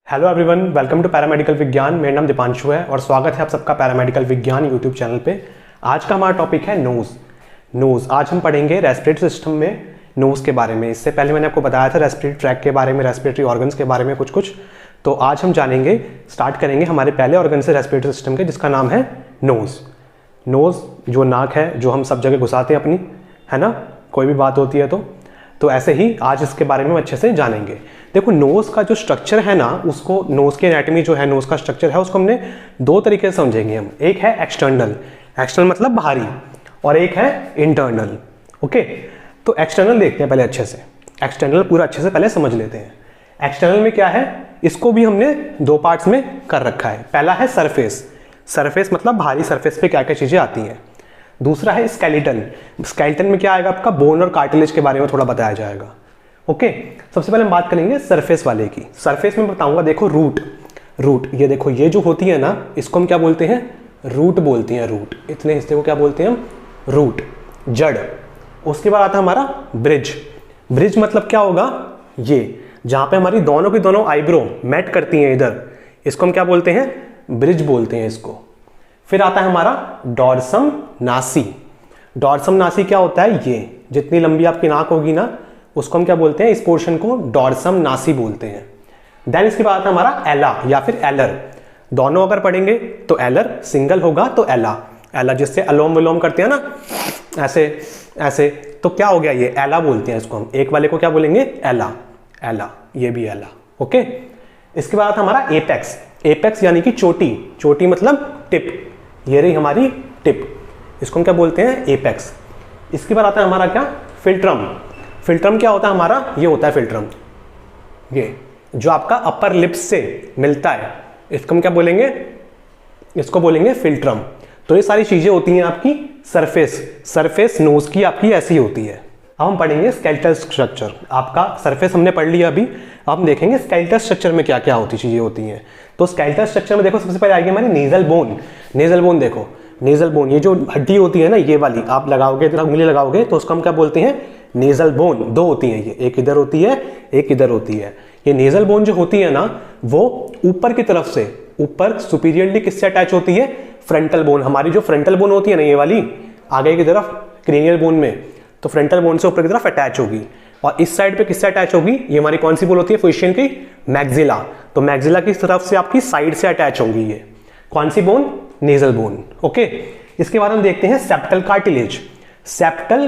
Hello everyone, welcome to paramedical Vigyan. मेरा नाम दीपांशु है और स्वागत है आप सबका पैरामेडिकल विज्ञान यूट्यूब चैनल पे। आज का हमारा टॉपिक है नोज़। आज हम पढ़ेंगे रेस्पिरेटरी सिस्टम में नोज़ के बारे में। इससे पहले मैंने आपको बताया था रेस्पिरेटरी ट्रैक के बारे में, रेस्पिरेटरी ऑर्गन्स के बारे में कुछ। तो आज हम जानेंगे, स्टार्ट करेंगे हमारे पहले ऑर्गन से रेस्पिरेटरी सिस्टम के, जिसका नाम है नोज़ जो नाक है, जो हम सब जगह घुसाते हैं अपनी, है ना, कोई भी बात होती है तो ऐसे ही आज इसके बारे में हम अच्छे से जानेंगे। देखो, नोज़ का जो स्ट्रक्चर है ना, उसको नोज़ की एनाटॉमी जो है, नोज़ का स्ट्रक्चर है, उसको हमने दो तरीके से समझेंगे हम। एक है एक्सटर्नल मतलब बाहरी, और एक है इंटरनल। ओके, तो एक्सटर्नल देखते हैं पहले अच्छे से। एक्सटर्नल पूरा अच्छे से पहले समझ लेते हैं। एक्सटर्नल में क्या है, इसको भी हमने दो पार्ट्स में कर रखा है। पहला है सरफेस मतलब बाहरी सरफेस पे क्या क्या चीज़ें आती हैं। दूसरा है स्केलेटन में क्या आएगा, आपका बोन और कार्टिलेज के बारे में थोड़ा बताया जाएगा। ओके, सबसे पहले हम बात करेंगे सरफेस वाले की। सरफेस में बताऊंगा, देखो रूट, ये देखो, ये जो होती है ना, इसको हम क्या बोलते हैं, रूट बोलते हैं। रूट, इतने हिस्से को क्या बोलते हैं हम, रूट, जड़। उसके बाद आता है हमारा ब्रिज मतलब क्या होगा, ये जहां पे हमारी दोनों की दोनों आईब्रो मैट करती हैं इधर, इसको हम क्या बोलते हैं, ब्रिज बोलते हैं इसको। फिर आता है हमारा डॉर्सम नासी क्या होता है, ये जितनी लंबी आपकी नाक होगी ना, उसको हम क्या बोलते हैं, इस पोर्शन को डॉर्सम नासी बोलते हैं। देन इसके बाद आता है हमारा एला या फिर एलर। दोनों अगर पढ़ेंगे तो एलर, सिंगल होगा तो एला जिससे अलोम विलोम करते हैं ना, ऐसे, तो क्या हो गया, ये एला बोलते हैं इसको हम। एक वाले को क्या बोलेंगे, एला, ये भी एला। ओके, इसके बाद हमारा एपेक्स यानी कि चोटी मतलब टिप, ये रही हमारी टिप, इसको हम क्या बोलते हैं, एपेक्स। इसके बाद आता है हमारा क्या, फिल्ट्रम क्या होता है हमारा, ये होता है फिल्ट्रम, ये जो आपका अपर लिप्स से मिलता है, इसको हम क्या बोलेंगे, इसको बोलेंगे फिल्ट्रम। तो ये सारी चीजें होती हैं आपकी सरफेस नोज की आपकी ऐसी होती है। अब हम पढ़ेंगे स्केलेटल स्ट्रक्चर। आपका सरफेस हमने पढ़ लिया अभी, अब हम देखेंगे स्केलेटल स्ट्रक्चर में क्या क्या चीजें होती हैं। तो स्केलेटल स्ट्रक्चर में देखो, सबसे पहले आएगी हमारी नेजल बोन। देखो, नेजल बोन, ये जो हड्डी होती है ना, ये वाली आप लगाओगे, उंगली लगाओगे तो उसको हम क्या बोलते हैं, नेजल बोन। दो होती है ये, एक इधर होती है, एक इधर होती है। ये नेजल बोन जो होती है ना, वो ऊपर की तरफ से, ऊपर सुपीरियरली किससे अटैच होती है, फ्रंटल बोन। हमारी जो फ्रंटल बोन होती है ना, ये वाली आगे की तरफ क्रेनियल बोन में, तो फ्रंटल बोन से ऊपर की तरफ अटैच होगी। और इस साइड पे किससे अटैच होगी, ये हमारी कौन सी बोन होती है, फिशियन की मैक्सिला। तो मैक्सिला की तरफ से आपकी साइड से अटैच होंगी ये कौन सी बोन, नेजल बोन। ओके, इसके बाद हम देखते हैं सेप्टल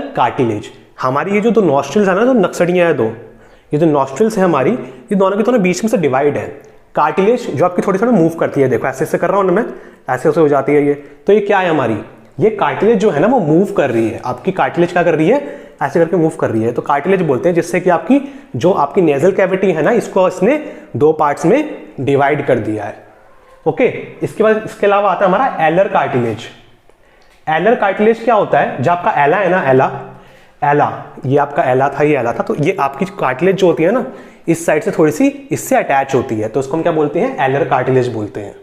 कार्टिलेज। हमारी ये जो दो नॉस्ट्रिल्स है ना, जो नक्सड़ियां हैं दो, ये जो नॉस्ट्रिल्स है हमारी, ये दोनों के दोनों बीच में से डिवाइड है। कार्टिलेज जो आपकी थोड़ी मूव करती है, देखो ऐसे कर रहा हूं ना मैं, ऐसे हो जाती है ये, तो ये क्या है हमारी, ये कार्टिलेज जो है ना, वो मूव कर रही है। आपकी कार्टिलेज क्या कर रही है, ऐसे करके मूव कर रही है, तो कार्टिलेज बोलते हैं। जिससे कि आपकी जो आपकी नेजल कैविटी है ना, इसको इसने दो पार्ट्स में डिवाइड कर दिया है। ओके, इसके बाद इसके अलावा आता है हमारा एलर कार्टिलेज क्या होता है, जो आपका एला है ना, एला, ये आपका एला था, ये एला था, तो ये आपकी कार्टिलेज जो होती है ना, इस साइड से थोड़ी सी इससे अटैच होती है, तो उसको हम क्या बोलते हैं, एलर कार्टिलेज बोलते हैं।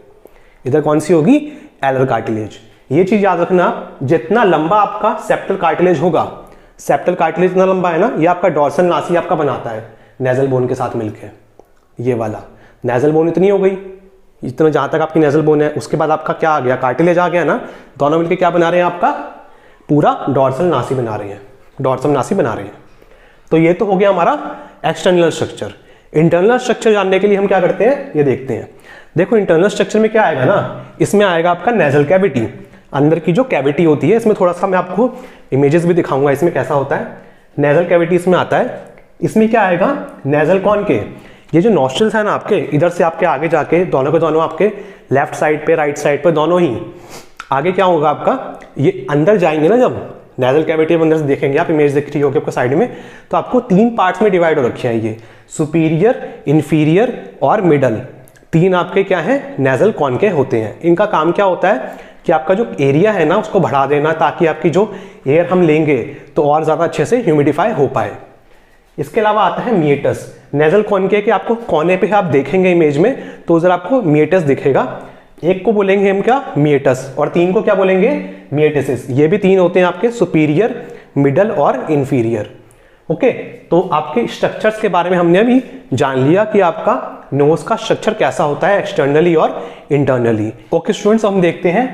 इधर कौन सी होगी, एलर कार्टिलेज। ये चीज याद रखना, जितना लंबा आपका सेप्टल कार्टिलेज होगा, सेप्टल कार्टिलेज इतना लंबा है ना, ये आपका डॉर्सल नासी आपका बनाता है नेजल बोन के साथ मिलके। ये वाला नेजल बोन इतनी हो गई, इतना जहां तक आपकी नेजल बोन है। उसके बाद आपका क्या आ गया, कार्टिलेज आ गया ना, दोनों मिलके क्या बना रहे हैं, आपका पूरा डॉर्सल नासी बना रहे हैं। तो ये तो हो गया हमारा एक्सटर्नल स्ट्रक्चर। इंटरनल स्ट्रक्चर जानने के लिए हम क्या करते हैं, ये देखते हैं। देखो, इंटरनल स्ट्रक्चर में क्या आएगा ना, इसमें आएगा आपका नेजल कैविटी, अंदर की जो कैविटी होती है। इसमें थोड़ा सा मैं आपको इमेजेस भी दिखाऊंगा इसमें कैसा होता है। नेजल कैविटी इसमें आता है। इसमें क्या आएगा, नेजल कॉन के, ये जो नॉस्ट्रिल्स है ना आपके, इधर से आपके आगे जाके दोनों के दोनों आपके लेफ्ट साइड पे, राइट साइड पे, दोनों ही आगे क्या होगा आपका, ये अंदर जाएंगे ना, जब नेजल कैविटी अंदर से देखेंगे आप, इमेज दिख रही होगी आपको साइड में, तो आपको तीन पार्ट्स में डिवाइड हो रखे हैं ये, सुपीरियर, इंफीरियर और मिडल। तीन आपके क्या है, नेजल कॉन के होते हैं। इनका काम क्या होता है कि आपका जो एरिया है ना, उसको बढ़ा देना, ताकि आपकी जो एयर हम लेंगे तो और ज्यादा अच्छे से ह्यूमिडिफाई हो पाए। इसके अलावा आता है मिएटस। नेजल कॉनके के आपको कोने पे आप देखेंगे इमेज में, तो उधर आपको मिएटस दिखेगा। एक को बोलेंगे हम क्या, मिएटस, और तीन को क्या बोलेंगे, मिएटिसिस। ये भी तीन होते हैं आपके, सुपीरियर, मिडल और इंफीरियर। ओके, तो आपके स्ट्रक्चर्स के बारे में हमने अभी जान लिया कि आपका नोज का स्ट्रक्चर कैसा होता है एक्सटर्नली और इंटरनली। ओके स्टूडेंट्स, हम देखते हैं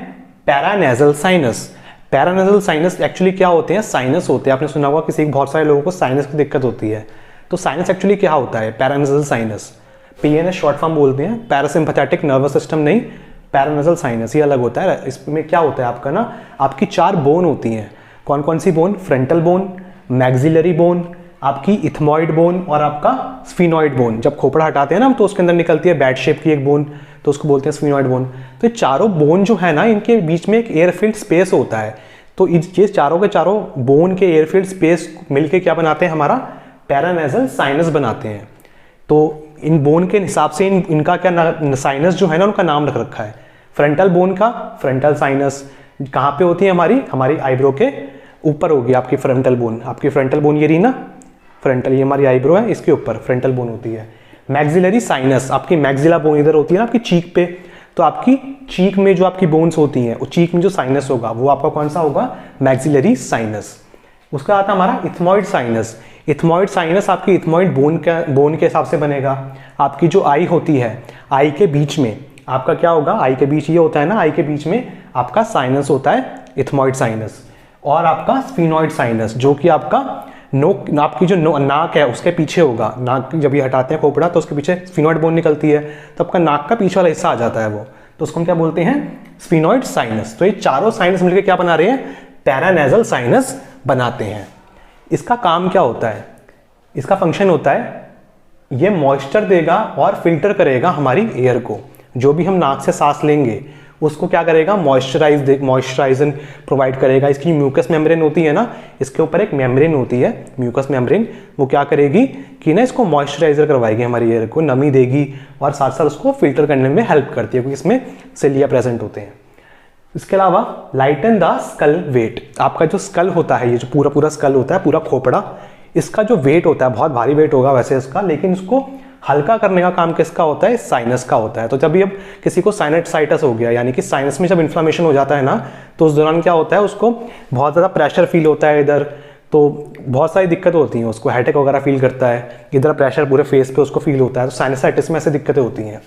paranasal sinus. Paranasal sinus actually क्या होते हैं? साइनस होते हैं। आपने सुना होगा किसी बहुत सारे लोगों को साइनस की दिक्कत होती है। तो साइनस एक्चुअली क्या होता है? Paranasal sinus, PNS short form बोलते हैं, पैरासिम्पैथेटिक नर्वस सिस्टम नहीं, पैरानेजल साइनस ये अलग होता है। इसमें क्या होता है आपका ना, आपकी 4 बोन होती हैं। कौन कौन सी bone? Frontal bone, maxillary bone, आपकी इथमॉइड बोन और आपका स्फीनॉइड बोन। जब खोपड़ा हटाते हैं ना तो उसके अंदर निकलती है बैट शेप की एक बोन, तो उसको बोलते हैं स्फीनॉइड बोन। तो ये चारों बोन जो है ना, इनके बीच में एक एयरफिल्ड स्पेस होता है। तो ये चारों के चारों बोन के एयरफिल्ड स्पेस मिलके क्या बनाते हैं? हमारा पैरानेजल साइनस बनाते हैं। तो इन बोन के हिसाब से इनका क्या साइनस जो है ना, उनका नाम रख रखा है। फ्रंटल बोन का फ्रंटल साइनस कहाँ पे होती है? हमारी आईब्रो के ऊपर होगी आपकी फ्रंटल बोन। आपकी फ्रंटल बोन ये रही ना, फ्रंटल, ये हमारी आईब्रो है, इसके ऊपर फ्रंटल बोन होती है। मैक्सिलरी साइनस, आपकी मैक्सिला बोन इधर होती है ना आपकी चीक पे। तो आपकी चीक में जो आपकी बोन्स होती हैं, वो चीक में जो साइनस होगा वो आपका कौन सा होगा? Maxillary sinus. उसका आता हमारा इथमॉइड साइनस। इथमॉइड साइनस आपकी इथमॉइड बोन के हिसाब से बनेगा। आपकी जो आई होती है, आई के बीच में आपका क्या होगा? आई के बीच ये होता है ना, आई के बीच में आपका साइनस होता है इथमॉइड साइनस। और आपका स्फीनॉइड साइनस जो कि आपका आपकी जो नाक है उसके पीछे होगा। नाक जब ये हटाते हैं खोपड़ा तो उसके पीछे स्फीनॉइड बोन निकलती है, तो आपका नाक का पीछे वाला हिस्सा आ जाता है वो, तो उसको हम क्या बोलते हैं? Sphenoid sinus. तो ये चारों साइनस मिलकर क्या बना रहे हैं? पैरानेजल साइनस बनाते हैं। इसका काम क्या होता है? इसका फंक्शन होता है ये मॉइस्चर देगा और फिल्टर करेगा हमारी एयर को। जो भी हम नाक से सांस लेंगे उसको क्या करेगा? मॉइस्चराइजन प्रोवाइड करेगा। इसकी म्यूकस मेम्ब्रेन होती है ना, इसके ऊपर एक मेम्ब्रेन होती है म्यूकस मेम्ब्रेन, वो क्या करेगी कि ना इसको मॉइस्चराइजर करवाएगी, हमारी एयर को नमी देगी और साथ साथ उसको फिल्टर करने में हेल्प करती है, क्योंकि इसमें सिलिया प्रेजेंट होते हैं। इसके अलावा लाइटन द स्कल वेट। आपका जो स्कल होता है, ये जो पूरा स्कल होता है, पूरा खोपड़ा, इसका जो वेट होता है बहुत भारी वेट होगा वैसे इसका, लेकिन इसको हल्का करने का काम किसका होता है? साइनस का होता है। तो जब भी अब किसी को साइनसाइटिस हो गया, यानी कि साइनस में जब इन्फ्लेमेशन हो जाता है ना, तो उस दौरान क्या होता है? उसको बहुत ज़्यादा प्रेशर फील होता है इधर, तो बहुत सारी दिक्कत होती हैं उसको, हेडेक वगैरह फील करता है, इधर प्रेशर पूरे फेस पे उसको फील होता है। तो साइनसाइटिस में ऐसी दिक्कतें होती हैं,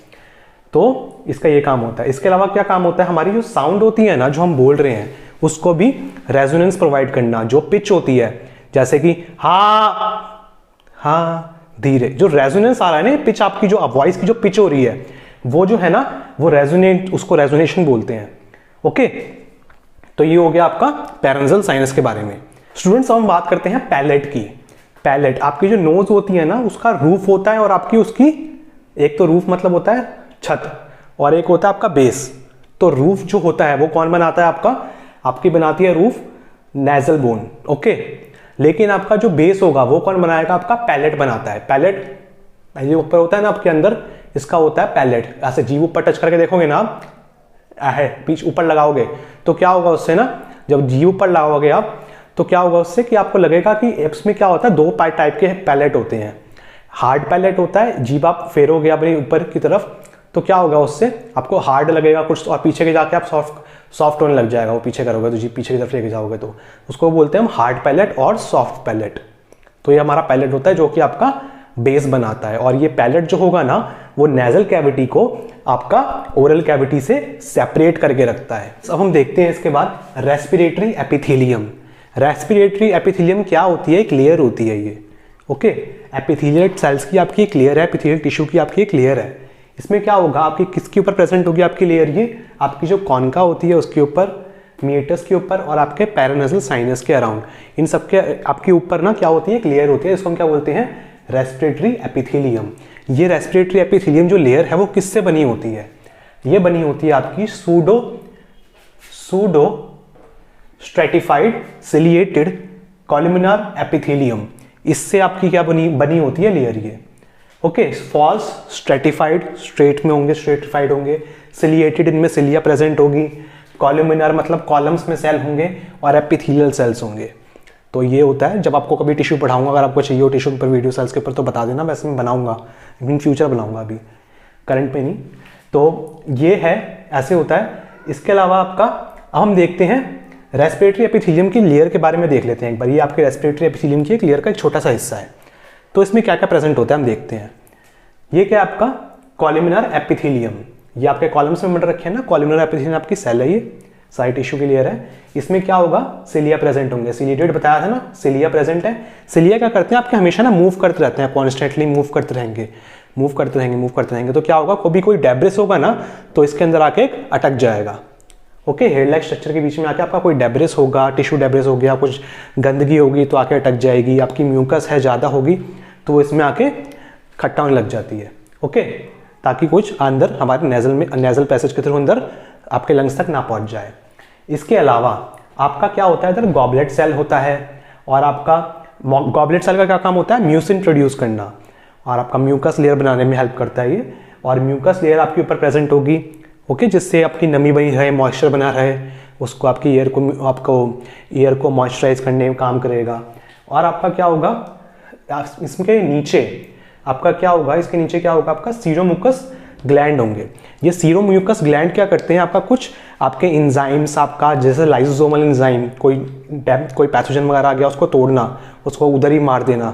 तो इसका ये काम होता है। इसके अलावा क्या काम होता है? हमारी जो साउंड होती है ना, जो हम बोल रहे हैं, उसको भी रेजोनेंस प्रोवाइड करना। जो पिच होती है, जैसे कि हाँ धीरे, जो रेजोनेंस आ रहा है ना, पिच आपकी जो वॉइस की जो पिच हो रही है, वो जो है ना, वो रेजोनेट, उसको रेजोनेशन बोलते हैं। ओके, तो ये हो गया आपका पैरानेजल साइनस के बारे में। स्टूडेंट्स, हम बात करते हैं पैलेट की। पैलेट, आपकी जो नोज होती है ना, उसका रूफ होता है, और आपकी उसकी एक तो रूफ मतलब होता है छत, और एक होता है आपका बेस। तो रूफ जो होता है वो कौन बनाता है? आपकी बनाती है रूफ नेजल बोन। ओके, लेकिन आपका जो बेस होगा वो कौन बनाएगा? आपका पैलेट बनाता है। पैलेट ये ऊपर होता है ना आपके अंदर, इसका होता है पैलेट। ऐसे जीभ ऊपर टच करके देखोगे ना आप, पीछ ऊपर लगाओगे तो क्या होगा उससे ना, जब जीभ ऊपर लगाओगे आप तो क्या होगा उससे कि आपको लगेगा कि इसमें क्या होता है? 2 टाइप के पैलेट होते हैं। हार्ड पैलेट होता है, जीभ आप फेरोगे अपने ऊपर की तरफ तो क्या होगा उससे? आपको हार्ड लगेगा कुछ, और पीछे के जाके आप सॉफ्ट होने लग जाएगा, वो पीछे करोगे तो जीभ पीछे की तरफ लेके जाओगे, तो उसको बोलते हैं हम हार्ड पैलेट और सॉफ्ट पैलेट। तो ये हमारा पैलेट होता है जो कि आपका बेस बनाता है, और ये पैलेट जो होगा ना, वो नेजल कैविटी को आपका ओरल कैविटी से सेपरेट करके रखता है। अब हम देखते हैं इसके बाद रेस्पिरेटरी एपिथेलियम। रेस्पिरेटरी एपिथेलियम क्या होती है? एक लेयर होती है ये। ओके, एपिथेलियल सेल्स की आपकी एक लेयर है, एपिथेलियल टिश्यू की आपकी एक लेयर है। इसमें क्या होगा? आपकी किसके ऊपर प्रेजेंट होगी आपकी लेयर? ये आपकी जो कॉन्का होती है उसके ऊपर, मीएटस के ऊपर, और आपके पैरानेजल साइनस के अराउंड, इन सब के आपके ऊपर ना क्या होती है? एक लेयर होती है, इसको हम क्या बोलते हैं? Respiratory epithelium. ये रेस्पिरेटरी एपिथेलियम जो लेयर है वो किससे बनी होती है? ये बनी होती है आपकी pseudo stratified ciliated columnar epithelium. इससे आपकी क्या बनी होती है लेयर ये। ओके, फॉल्स स्ट्रेटिफाइड, स्ट्रेट में होंगे, स्ट्रेटिफाइड होंगे, सिलिएटेड, इनमें सिलिया प्रेजेंट होगी, कॉलमनार मतलब कॉलम्स में सेल होंगे, और एपिथेलियल सेल्स होंगे। तो ये होता है, जब आपको कभी टिश्यू पढ़ाऊंगा, अगर आपको चाहिए हो टिश्यू पर वीडियो सेल्स के ऊपर तो बता देना, वैसे मैं बनाऊंगा, इन फ्यूचर बनाऊंगा, अभी करंट में नहीं। तो ये है, ऐसे होता है। इसके अलावा आपका अब हम देखते हैं रेस्पिरेटरी एपिथेलियम की लेयर के बारे में देख लेते हैं एक बार। ये आपके रेस्पिरेटरी एपिथेलियम की एक लेयर का एक छोटा सा हिस्सा है। तो इसमें क्या क्या प्रेजेंट होता है हम देखते हैं। ये क्या आपका कॉलमनर एपिथेलियम, ये आपके कॉलम्स में बन रखे हैं ना, कॉलमनर एपिथेलियम आपकी सेल है, ये सारी टिश्यू की लेयर है। इसमें क्या होगा, सिलिया प्रेजेंट होंगे, सिलिएटेड बताया था ना, सिलिया प्रेजेंट है। सिलिया क्या करते हैं आपके, हमेशा ना मूव करते रहते हैं, कॉन्स्टेंटली मूव करते रहेंगे, मूव करते रहेंगे, मूव करते रहेंगे। तो क्या होगा, कभी कोई डेब्रिस होगा ना तो इसके अंदर आके अटक जाएगा। ओके, हेयर लाइक स्ट्रक्चर के बीच में आके आपका कोई डेब्रिस होगा, टिश्यू डेब्रिस हो गया, कुछ गंदगी होगी तो आके अटक जाएगी। आपकी म्यूकस है ज़्यादा होगी तो वो इसमें आके खट्टा होने लग जाती है। ओके, ताकि कुछ अंदर हमारे नेजल पैसेज के थ्रू अंदर आपके लंग्स तक ना पहुंच जाए। इसके अलावा आपका क्या होता है, इधर गॉबलेट सेल होता है, और आपका गॉबलेट सेल का क्या काम होता है, म्यूसिन प्रोड्यूस करना, और आपका म्यूकस लेयर बनाने में हेल्प करता है ये। और म्यूकस लेयर आपके ऊपर प्रेजेंट होगी, ओके, जिससे आपकी नमी बनी रहे, मॉइस्चर बना रहे, उसको आपकी ईयर को मॉइस्चराइज करने में काम करेगा। और आपका क्या होगा, इसके नीचे आपका क्या होगा, इसके नीचे क्या होगा, आपका सीरोम्यूकस ग्लैंड होंगे। ये सीरोम्यूकस ग्लैंड क्या करते हैं, आपका कुछ आपके इंजाइम्स, आपका जैसे लाइसोसोमल इंजाइम, कोई पैथोजन वगैरह आ गया उसको तोड़ना, उसको उधर ही मार देना,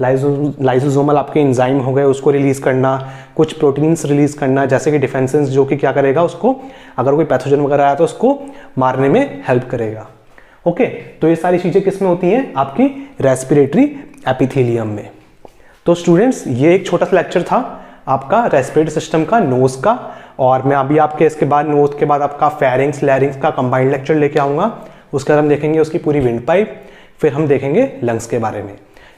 लाइसोसोमल आपके इंजाइम हो गए उसको रिलीज करना, कुछ प्रोटीन्स रिलीज करना जैसे कि डिफेंसेंस, जो कि क्या करेगा उसको, अगर कोई पैथोजन वगैरह आया तो उसको मारने में हेल्प करेगा। ओके, तो ये सारी चीजें किस में होती हैं, आपकी रेस्पिरेटरी एपिथेलियम में। तो स्टूडेंट्स, ये एक छोटा सा लेक्चर था आपका रेस्पिरेटरी सिस्टम का, नोज का, और मैं अभी आपके इसके बाद नोज के बाद आपका फेरिंग्स लैरिंग्स का कंबाइंड लेक्चर लेके आऊँगा। उसके बाद हम देखेंगे उसकी पूरी विंड पाइप, फिर हम देखेंगे लंग्स के बारे में।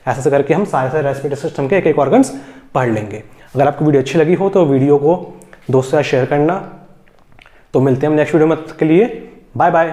ऐसे करके हम सारे रेस्पिरेटरी सिस्टम के एक एक ऑर्गन्स पढ़ लेंगे। अगर आपको वीडियो अच्छी लगी हो तो वीडियो को दोस्तों से शेयर करना। तो मिलते हैं हम नेक्स्ट वीडियो में, के लिए बाय बाय।